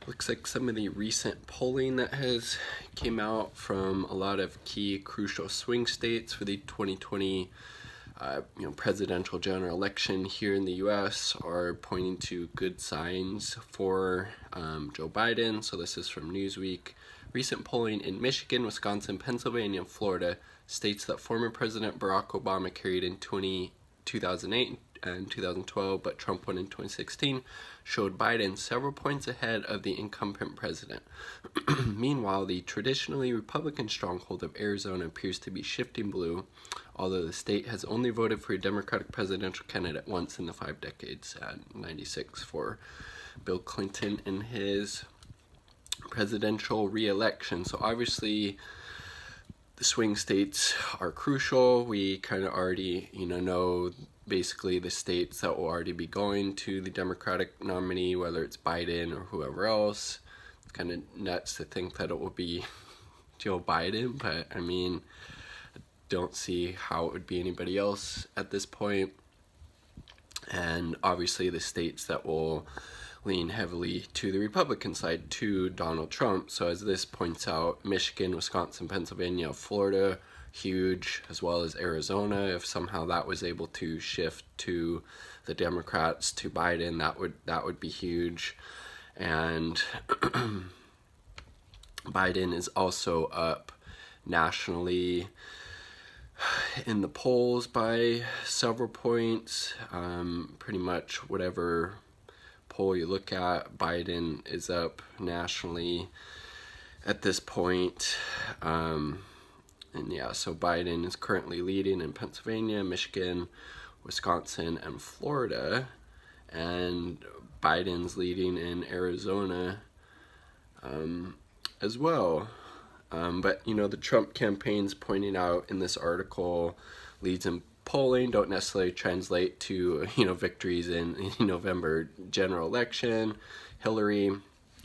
Looks like some of the recent polling that has came out from a lot of key crucial swing states for the 2020 presidential general election here in the U.S. are pointing to good signs for Joe Biden. So this is from Newsweek. Recent polling in Michigan, Wisconsin, Pennsylvania, and Florida, states that former President Barack Obama carried in 2008 and 2012, but Trump won in 2016, showed Biden several points ahead of the incumbent president. Meanwhile, the traditionally Republican stronghold of Arizona appears to be shifting blue, although the state has only voted for a Democratic presidential candidate once in the 5 decades, at 96 for Bill Clinton in his presidential re-election. So obviously the swing states are crucial. We kind of already know basically the states that will already be going to the Democratic nominee, whether it's Biden or whoever else. It's kind of nuts to think that it will be Joe Biden, but I mean, I don't see how it would be anybody else at this point. And obviously the states that will lean heavily to the Republican side, to Donald Trump. So as this points out, Michigan, Wisconsin, Pennsylvania, Florida, huge, as well as Arizona. If somehow that was able to shift to the Democrats, to Biden, that would be huge. And Biden is also up nationally in the polls by several points. Pretty much whatever poll you look at, Biden is up nationally at this point. And yeah, so Biden is currently leading in Pennsylvania, Michigan, Wisconsin, and Florida. And Biden's leading in Arizona as well. But, the Trump campaign's pointing out in this article, leads in polling don't necessarily translate to, victories in November general election. Hillary,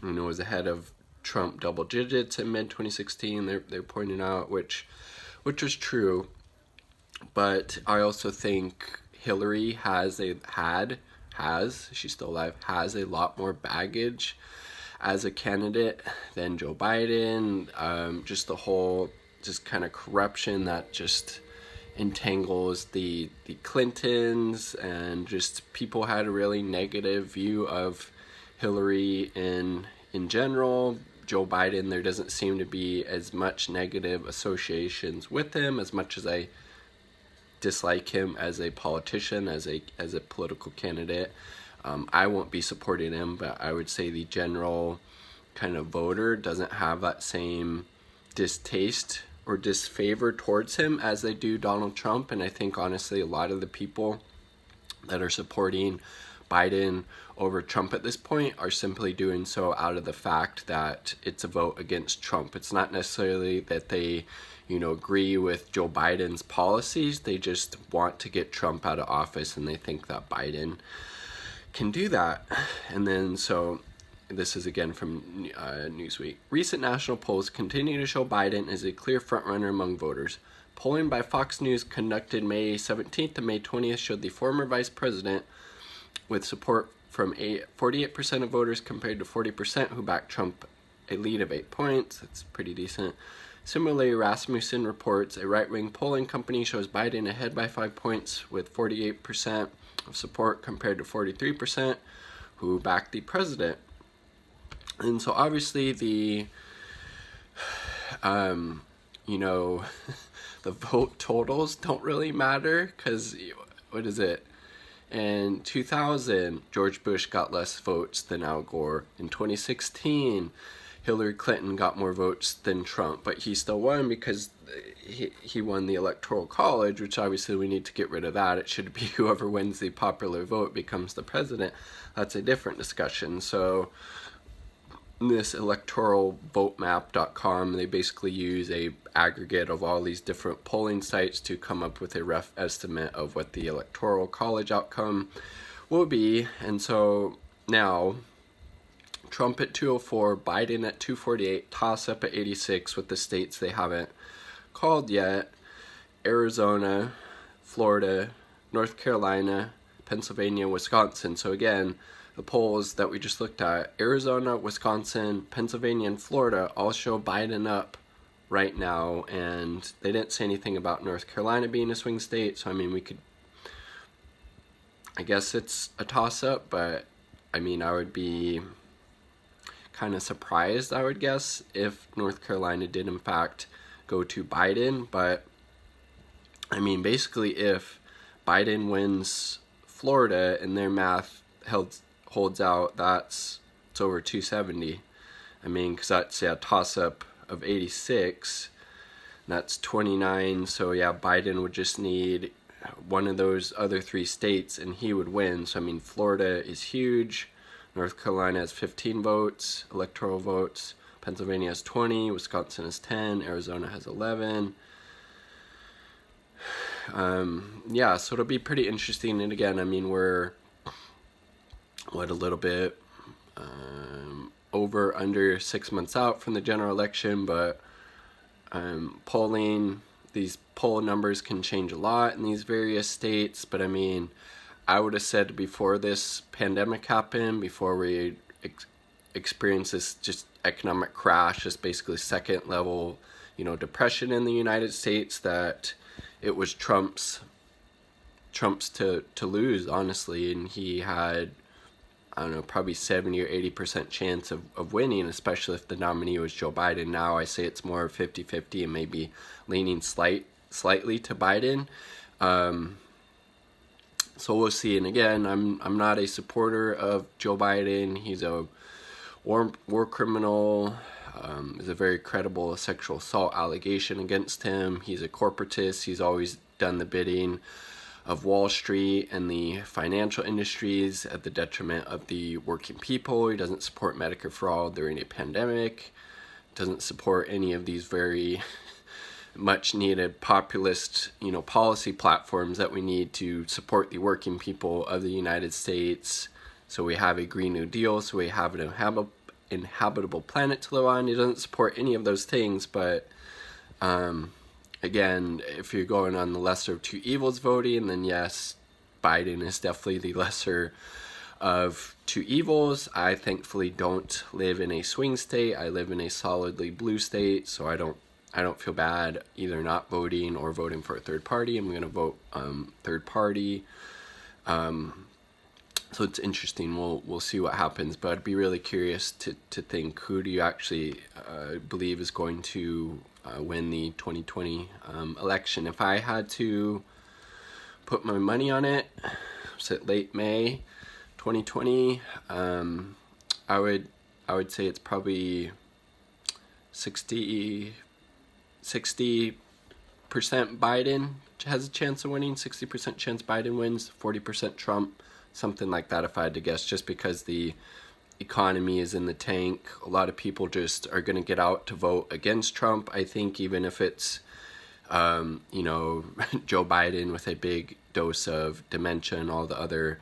was ahead of Trump double digits in mid-2016. They're pointing out, which was true. But I also think Hillary she's still alive, has a lot more baggage as a candidate than Joe Biden. Just the whole kind of corruption that just entangles the Clintons, and just people had a really negative view of Hillary in general. Joe Biden, there doesn't seem to be as much negative associations with him, as much as I dislike him as a politician, as a political candidate. I won't be supporting him, but I would say the general kind of voter doesn't have that same distaste or disfavor towards him as they do Donald Trump. And I think honestly a lot of the people that are supporting Biden over Trump at this point are simply doing so out of the fact that it's a vote against Trump. It's not necessarily that they agree with Joe Biden's policies. They just want to get Trump out of office, and they think that Biden can do that. And then so this is again from Newsweek. Recent national polls continue to show Biden as a clear frontrunner among voters. Polling by Fox News conducted May 17th to May 20th showed the former vice president with support from 48% of voters compared to 40% who backed Trump, a lead of 8 points. That's pretty decent. Similarly, Rasmussen reports a right-wing polling company shows Biden ahead by 5 points with 48% of support compared to 43% who backed the president. And so obviously the the vote totals don't really matter, because what is it? In 2000, George Bush got less votes than Al Gore. In 2016, Hillary Clinton got more votes than Trump, but he still won because he won the Electoral College, which obviously we need to get rid of that. It should be whoever wins the popular vote becomes the president. That's a different discussion. So this electoralvotemap.com, they basically use a aggregate of all these different polling sites to come up with a rough estimate of what the Electoral College outcome will be. And so now Trump at 204, Biden at 248, toss up at 86 with the states they haven't called yet: Arizona, Florida, North Carolina, Pennsylvania, Wisconsin. So again, the polls that we just looked at, Arizona, Wisconsin, Pennsylvania, and Florida all show Biden up right now, and they didn't say anything about North Carolina being a swing state, so I mean, I guess it's a toss-up, but I mean, I would be kind of surprised, I would guess, if North Carolina did in fact go to Biden. But I mean, basically, if Biden wins Florida and their math holds out, it's over 270. I mean, because that's a toss-up of 86, that's 29. So yeah, Biden would just need one of those other 3 states and he would win. So I mean, Florida is huge, North Carolina has 15 votes, electoral votes, Pennsylvania has 20, Wisconsin has 10, Arizona has 11. Yeah, so it'll be pretty interesting. And again, I mean, we're a little bit under 6 months out from the general election, but these poll numbers can change a lot in these various states. But I mean, I would have said before this pandemic happened, before we experienced this just economic crash, just basically second level, depression in the United States, that it was Trump's to lose, honestly. And he had, I don't know, probably 70 or 80% chance of winning, especially if the nominee was Joe Biden. Now I say it's more 50-50 and maybe leaning slightly to Biden. So we'll see. And again, I'm not a supporter of Joe Biden. He's a war criminal. There's a very credible sexual assault allegation against him. He's a corporatist. He's always done the bidding of Wall Street and the financial industries at the detriment of the working people. He doesn't support Medicare for all during a pandemic. Doesn't support any of these very much needed populist, policy platforms that we need to support the working people of the United States. So we have a Green New Deal, so we have an inhabitable planet to live on. He doesn't support any of those things. But again, if you're going on the lesser of 2 evils voting, then yes, Biden is definitely the lesser of 2 evils. I thankfully don't live in a swing state. I live in a solidly blue state, so I don't feel bad either not voting or voting for a third party. I'm going to vote third party. So it's interesting. We'll see what happens, but I'd be really curious to think, who do you actually believe is going to win the 2020 election? If I had to put my money on it, say late May 2020, I would say it's probably 60% Biden has a chance of winning, 60% chance Biden wins, 40% Trump, something like that if I had to guess, just because the economy is in the tank. A lot of people just are going to get out to vote against Trump. I think even if it's, Joe Biden with a big dose of dementia and all the other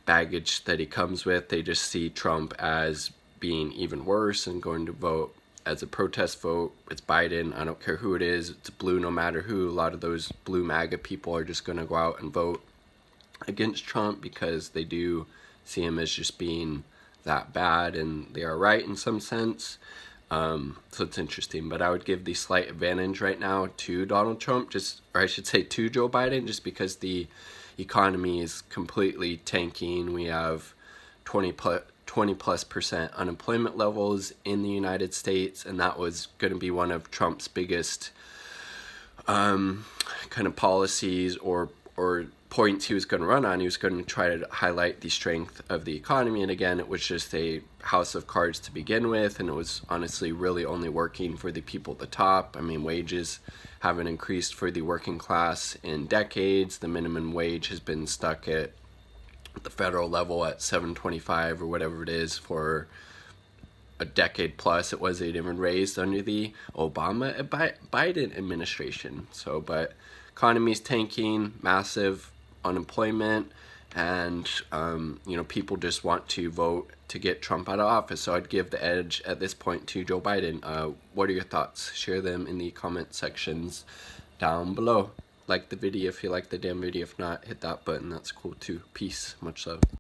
baggage that he comes with, they just see Trump as being even worse and going to vote as a protest vote. It's Biden. I don't care who it is. It's blue no matter who. A lot of those blue MAGA people are just going to go out and vote against Trump because they do see him as just being that bad, and they are right in some sense. So it's interesting, but I would give the slight advantage right now to Donald Trump, or I should say to Joe Biden, just because the economy is completely tanking. We have 20+% unemployment levels in the United States, and that was going to be one of Trump's biggest kind of policies or points he was going to run on. He was going to try to highlight the strength of the economy, and again, it was just a house of cards to begin with, and it was honestly really only working for the people at the top. I mean, wages haven't increased for the working class in decades. The minimum wage has been stuck at the federal level at $7.25 or whatever it is for a decade plus. It wasn't even raised under the Obama Biden administration. So, but economy's tanking, massive unemployment, and people just want to vote to get Trump out of office. So I'd give the edge at this point to Joe Biden. What are your thoughts? Share them in the comment sections down below. Like the video if you like the damn video. If not, hit that button. That's cool too. Peace. Much love.